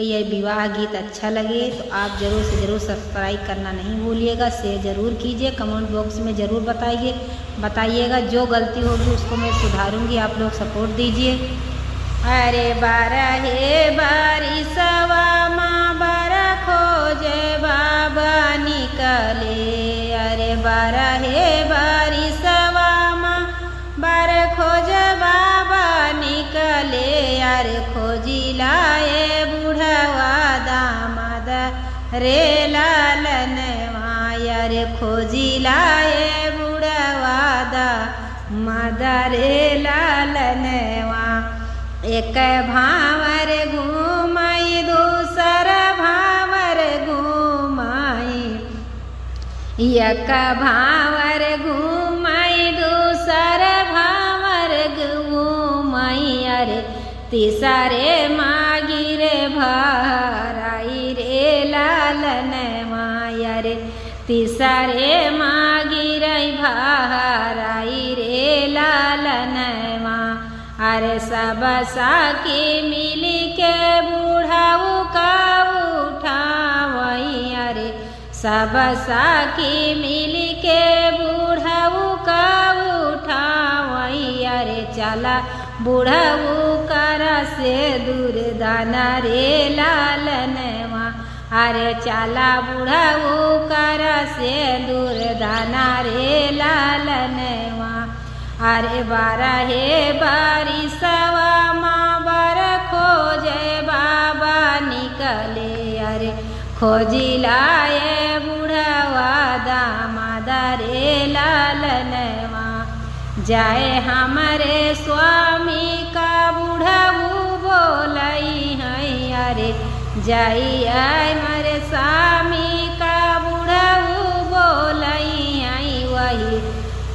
यह विवाह गीत अच्छा लगे तो आप ज़रूर से ज़रूर सब्सक्राइब करना नहीं भूलिएगा, शेयर ज़रूर कीजिए, कमेंट बॉक्स में ज़रूर बताइएगा। जो गलती होगी उसको मैं सुधारूंगी, आप लोग सपोर्ट दीजिए। अरे बारहे बारिशवा माँ बारा खोजे बाबा निकले, अरे बारहे बारिशवा माँ बार खोजे बाबा निकले, अरे खोजी लाए बुढ़वा दामाद रे लालनवा, अरे खोजी लाए बुढ़वा दामाद रे लालनवा। एक भावर घूमाई दूसर भावर घूमाई, एक भावर घूमाई दूसर भावर घूमाई, अरे तीसरे मागी रे भराई रे लालनवा, अरे तीसरे मागी रे भराई रे लालनवा। अरे सब साकी मिली के बूढ़ाऊ का उठावई, अरे सब साकी मिली के बूढ़ाऊ का उठावई, अरे चला बूढ़ाऊ करा से दूर दाना रे लालनवा, अरे चला बूढ़ाऊ करा से दूर दाना रे लालनवा। अरे बारहे बारिशवा माँ बार खोजे बाबा निकले, अरे खोजी लाए बुढ़वा दामाद रे लालनवा। जाए हमारे स्वामी का बुढ़ऊ बोलई है, अरे जाई हमारे स्वामी का बुढ़ऊ बोलई है,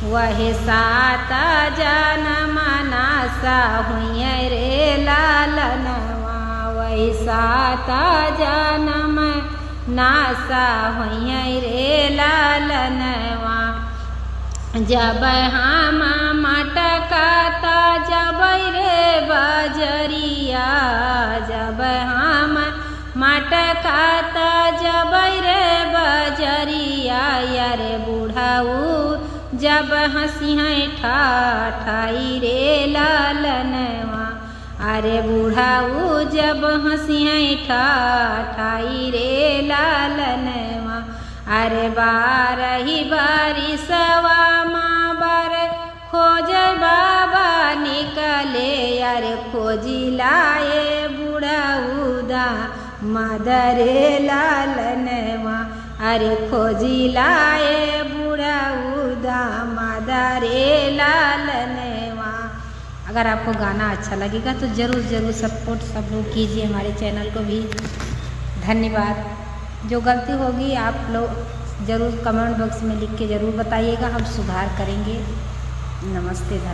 वही सात जन्म नासा हुई रे लालनवा, वही सात जन्म नासा हुई रे लालनवा। जब हम मटकाता जब रे बजरिया, जब हम मटकाता जब रे बजरिया, अरे बूढ़ाऊ जब हंसी है ठाठाई रे लालनवा, अरे बूढ़ाऊ जब हंसी है ठाठाई रे लालनवा। अरे बारही बारिशवा माँ बार खोजे बाबा निकले, अरे खोजी लाए बूढ़ाऊ दामाद रे लालनवा, अरे खोजी लाए बुढ़ाऊ दामाद रे लालनवा। अगर आपको गाना अच्छा लगेगा तो ज़रूर सपोर्ट सब लोग कीजिए हमारे चैनल को भी। धन्यवाद। जो गलती होगी आप लोग ज़रूर कमेंट बॉक्स में लिख के ज़रूर बताइएगा, हम सुधार करेंगे। नमस्ते, धन्यवाद।